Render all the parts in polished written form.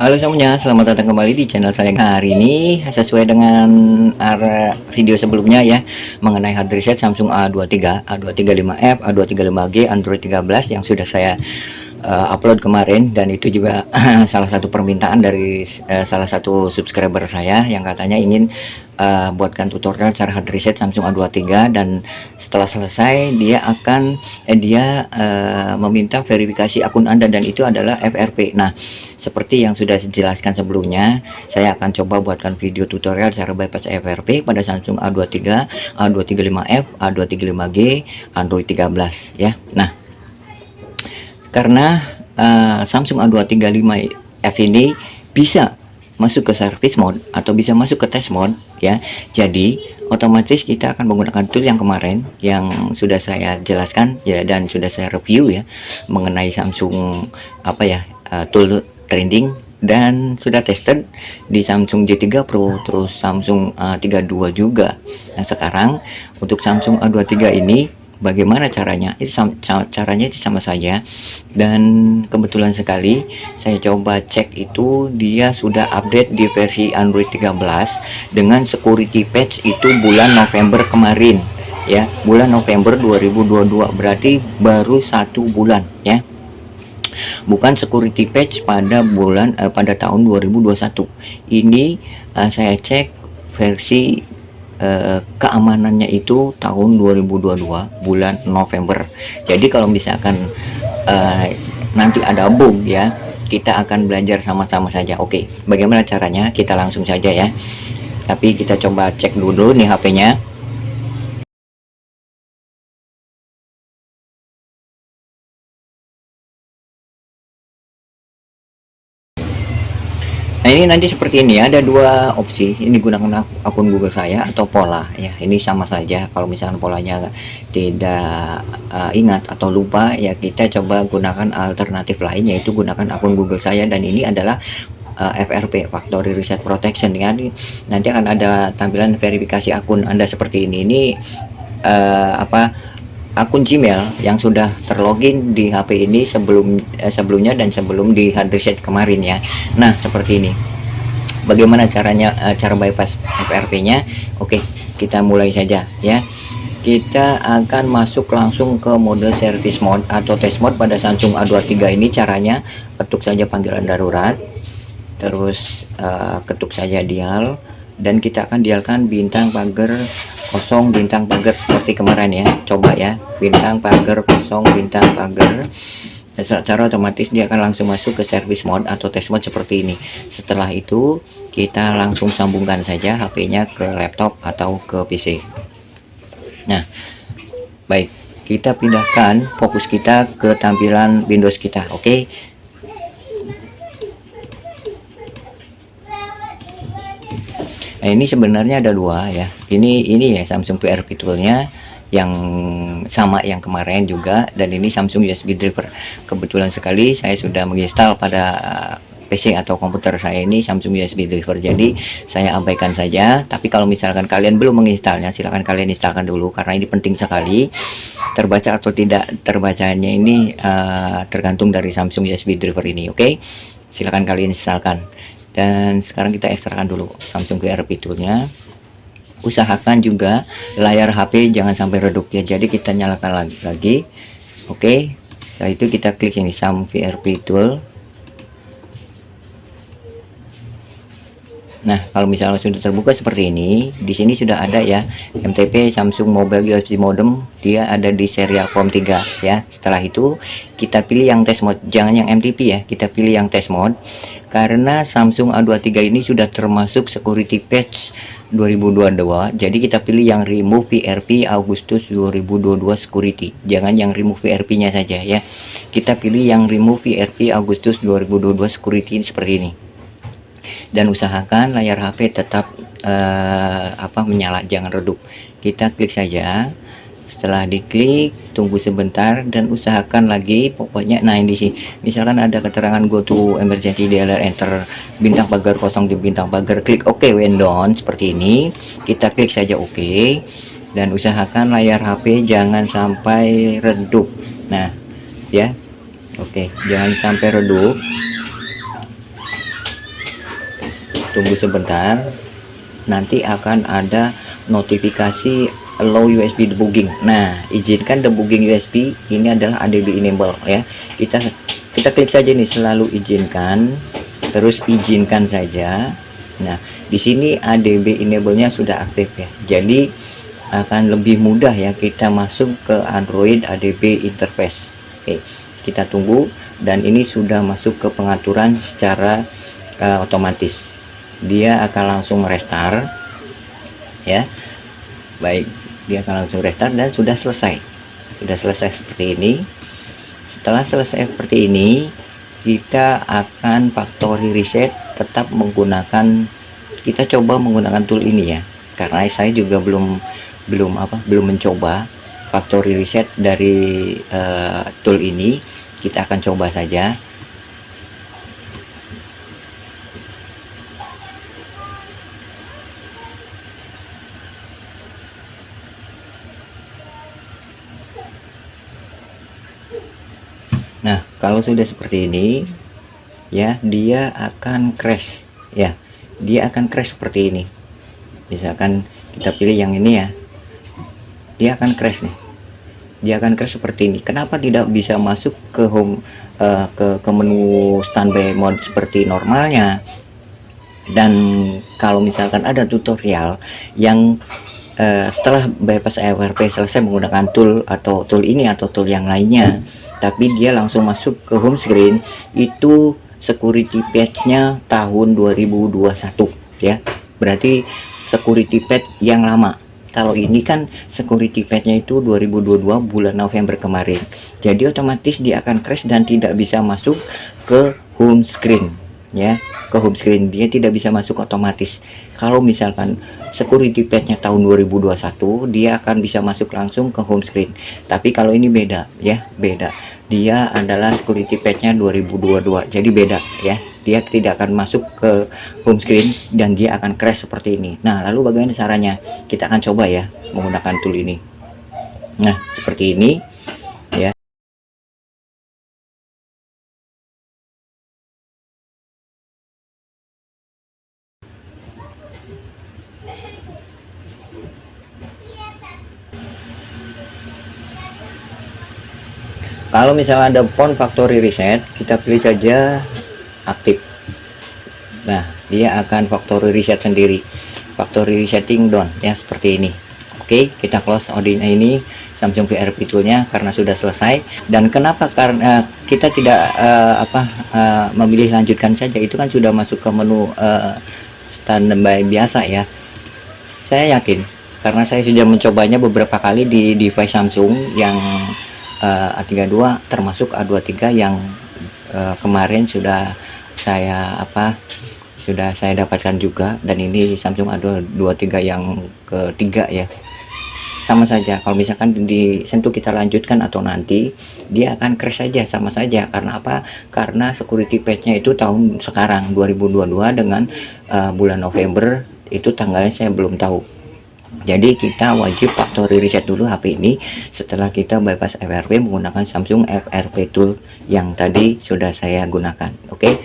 Halo semuanya, selamat datang kembali di channel saya. Hari ini sesuai dengan arah video sebelumnya ya, mengenai hard reset Samsung A23, A235F, A235G, Android 13 yang sudah saya upload kemarin, dan itu juga salah satu permintaan dari salah satu subscriber saya yang katanya ingin buatkan tutorial cara hard reset Samsung A23, dan setelah selesai dia akan meminta verifikasi akun Anda, dan itu adalah FRP. Nah, seperti yang sudah dijelaskan sebelumnya, saya akan coba buatkan video tutorial cara bypass FRP pada Samsung A23, A235F, A235G, Android 13 ya. Nah, karena Samsung A235F ini bisa masuk ke service mode atau bisa masuk ke test mode ya, jadi otomatis kita akan menggunakan tool yang kemarin yang sudah saya jelaskan ya, dan sudah saya review ya, mengenai Samsung tool trending, dan sudah tested di Samsung J3 Pro, terus Samsung A32 juga. Nah, sekarang untuk Samsung A23 ini bagaimana caranya? Caranya itu sama saja, dan kebetulan sekali saya coba cek itu dia sudah update di versi Android 13 dengan security patch itu bulan November kemarin ya, bulan November 2022, berarti baru 1 bulan ya, bukan security patch pada tahun 2021 ini. Saya cek versi keamanannya itu tahun 2022 bulan November. Jadi kalau misalkan nanti ada bug ya, kita akan belajar sama-sama saja. Oke, bagaimana caranya? Kita langsung saja ya, tapi kita coba cek dulu nih HP-nya. Nah, ini nanti seperti ini, ada dua opsi. Ini gunakan akun Google saya atau pola ya. Ini sama saja. Kalau misalkan polanya tidak ingat atau lupa ya, kita coba gunakan alternatif lain, yaitu gunakan akun Google saya, dan ini adalah FRP, Factory Reset Protection ya. Nanti akan ada tampilan verifikasi akun Anda seperti ini. Ini akun Gmail yang sudah terlogin di HP ini sebelumnya dan sebelum di hard reset kemarin ya. Nah, seperti ini. Bagaimana caranya, cara bypass FRP-nya? Oke, kita mulai saja ya. Kita akan masuk langsung ke mode service mode atau test mode pada Samsung A23 ini. Caranya ketuk saja panggilan darurat, terus ketuk saja dial, dan kita akan dialkan bintang pagar kosong bintang pagar seperti kemarin ya. Coba ya, bintang pagar kosong bintang pagar. Secara otomatis dia akan langsung masuk ke service mode atau test mode seperti ini. Setelah itu kita langsung sambungkan saja HP-nya ke laptop atau ke PC. Nah, baik, kita pindahkan fokus kita ke tampilan Windows kita. Oke. Nah, ini sebenarnya ada dua ya. Ini ya Samsung PRP toolnya yang sama yang kemarin juga, dan ini Samsung USB driver. Kebetulan sekali saya sudah menginstal pada PC atau komputer saya ini Samsung USB driver, jadi saya abaikan saja. Tapi kalau misalkan kalian belum menginstalnya, silahkan kalian instalkan dulu, karena ini penting sekali. Terbaca atau tidak terbacanya ini tergantung dari Samsung USB driver ini. Oke, silahkan kalian instalkan. Dan sekarang kita ekstrakan dulu Samsung PRP toolnya. Usahakan juga layar HP jangan sampai redup ya, jadi kita nyalakan lagi. Oke, setelah itu kita klik ini Samsung PRP tool. Nah, kalau misalnya sudah terbuka seperti ini, di sini sudah ada ya MTP Samsung Mobile USB Modem, dia ada di serial COM3 ya. Setelah itu kita pilih yang test mode, jangan yang MTP ya, kita pilih yang test mode, karena Samsung A23 ini sudah termasuk security patch 2022, jadi kita pilih yang remove VRP Agustus 2022 security, jangan yang remove VRP nya saja ya. Kita pilih yang remove VRP Agustus 2022 security ini seperti ini, dan usahakan layar HP tetap menyala, jangan redup. Kita klik saja. Setelah diklik, tunggu sebentar dan usahakan lagi pokoknya. Nah, ini sih misalkan ada keterangan go to emergency dialer, enter bintang pagar kosong di bintang pagar, klik OK when done seperti ini. Kita klik saja OK, dan usahakan layar HP jangan sampai redup. Nah ya, oke, jangan sampai redup. tunggu sebentar, nanti akan ada notifikasi allow USB debugging. Nah, izinkan debugging USB, ini adalah ADB enable ya. Kita klik saja nih, selalu izinkan, terus izinkan saja. Nah, di sini ADB enable-nya sudah aktif ya. Jadi akan lebih mudah ya kita masuk ke Android ADB interface. Oke, kita tunggu, dan ini sudah masuk ke pengaturan secara otomatis. Dia akan langsung restart ya. Baik, dia akan langsung restart dan sudah selesai seperti ini. Setelah selesai seperti ini, kita akan factory reset, tetap menggunakan, kita coba menggunakan tool ini ya, karena saya juga belum mencoba factory reset dari tool ini. Kita akan coba saja. Nah, kalau sudah seperti ini ya, dia akan crash ya, dia akan crash seperti ini. Misalkan kita pilih yang ini ya, dia akan crash nih, dia akan crash seperti ini. Kenapa tidak bisa masuk ke home, ke menu standby mode seperti normalnya? Dan kalau misalkan ada tutorial yang setelah bypass FRP selesai menggunakan tool ini atau tool yang lainnya, tapi dia langsung masuk ke home screen, itu security patch-nya tahun 2021 ya, berarti security patch yang lama. Kalau ini kan security patch-nya itu 2022 bulan November kemarin, jadi otomatis dia akan crash dan tidak bisa masuk ke home screen ya, ke home screen dia tidak bisa masuk otomatis. Kalau misalkan security patch-nya tahun 2021, dia akan bisa masuk langsung ke home screen. Tapi kalau ini beda ya, beda, dia adalah security patch-nya 2022, jadi beda ya, dia tidak akan masuk ke home screen dan dia akan crash seperti ini. Nah, lalu bagaimana caranya? Kita akan coba ya menggunakan tool ini. Nah, seperti ini ya. Kalau misalnya ada phone factory reset, kita pilih saja aktif. Nah, dia akan factory reset sendiri, factory resetting done ya, seperti ini. Oke, kita close audionya ini, Samsung VRP toolnya, karena sudah selesai. Dan kenapa? Karena kita tidak memilih lanjutkan saja, itu kan sudah masuk ke menu standby biasa ya. Saya yakin karena saya sudah mencobanya beberapa kali di device Samsung yang A32 termasuk A23 yang kemarin sudah saya dapatkan juga, dan ini Samsung A23 yang ketiga ya. Sama saja, kalau misalkan disentuh kita lanjutkan atau nanti, dia akan crash saja, sama saja. Karena apa? Karena security patch-nya itu tahun sekarang 2022 dengan bulan November, itu tanggalnya saya belum tahu. Jadi kita wajib factory reset dulu HP ini setelah kita bypass FRP menggunakan Samsung FRP tool yang tadi sudah saya gunakan. Oke.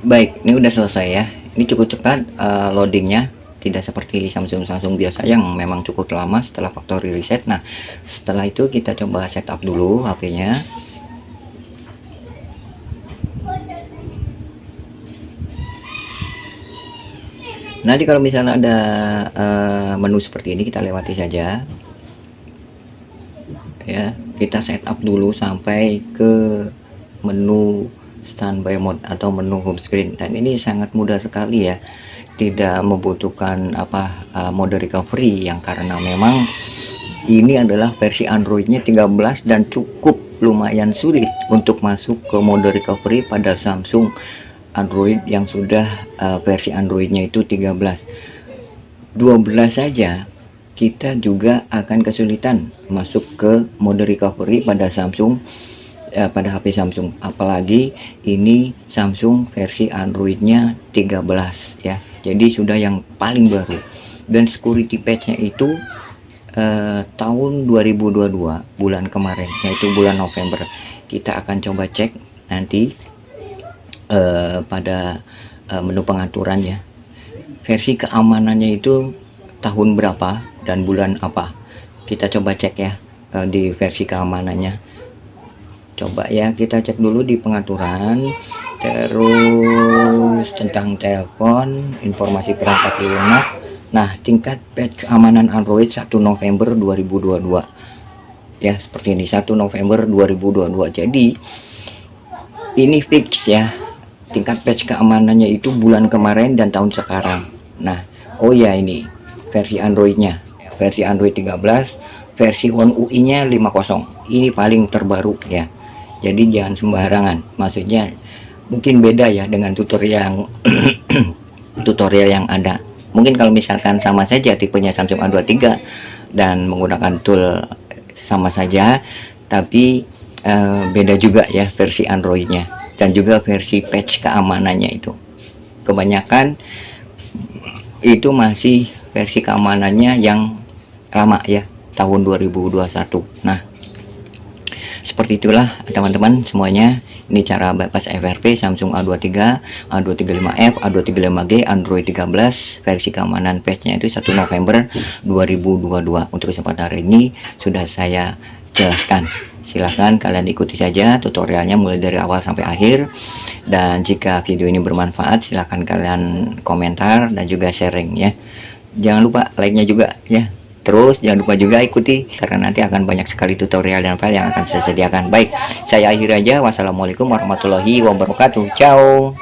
Baik, ini udah selesai ya. Ini cukup cepat loadingnya, tidak seperti Samsung biasa yang memang cukup lama setelah factory reset. Nah, setelah itu kita coba setup dulu HP-nya. Nanti kalau misalnya ada menu seperti ini, kita lewati saja ya. kita setup dulu sampai ke menu standby mode atau menu home screen, dan ini sangat mudah sekali ya, tidak membutuhkan mode recovery, yang karena memang ini adalah versi Androidnya 13 dan cukup lumayan sulit untuk masuk ke mode recovery pada Samsung Android yang sudah versi Androidnya itu 13. 12 saja kita juga akan kesulitan masuk ke mode recovery pada Samsung, pada HP Samsung, apalagi ini Samsung versi Androidnya 13 ya, jadi sudah yang paling baru. Dan security patchnya itu tahun 2022 bulan kemarin, yaitu bulan November. Kita akan coba cek nanti pada menu pengaturan ya, versi keamanannya itu tahun berapa dan bulan apa. Kita coba cek ya di versi keamanannya. Coba ya, kita cek dulu di pengaturan, terus tentang telepon, informasi perangkat lunak. Nah, tingkat patch keamanan Android 1 November 2022 ya, seperti ini, 1 November 2022. Jadi ini fix ya, tingkat patch keamanannya itu bulan kemarin dan tahun sekarang. Nah, oh ya, ini versi Androidnya, versi Android 13, versi One UI nya 50. Ini paling terbaru ya, jadi jangan sembarangan, maksudnya mungkin beda ya dengan tutorial yang tutorial yang ada. Mungkin kalau misalkan sama saja tipenya Samsung A23 dan menggunakan tool sama saja, tapi beda juga ya versi Androidnya dan juga versi patch keamanannya itu. Kebanyakan itu masih versi keamanannya yang lama ya, tahun 2021. Nah, seperti itulah teman-teman semuanya. Ini cara bypass FRP Samsung A23, A235F, A235G, Android 13, versi keamanan patchnya itu 1 November 2022. Untuk kesempatan hari ini sudah saya jelaskan. Silahkan kalian ikuti saja tutorialnya mulai dari awal sampai akhir. Dan jika video ini bermanfaat, silahkan kalian komentar dan juga sharing ya. Jangan lupa like-nya juga ya. Terus jangan lupa juga ikuti, karena nanti akan banyak sekali tutorial dan file yang akan saya sediakan. Baik, saya akhiri aja. Wassalamualaikum warahmatullahi wabarakatuh. Ciao.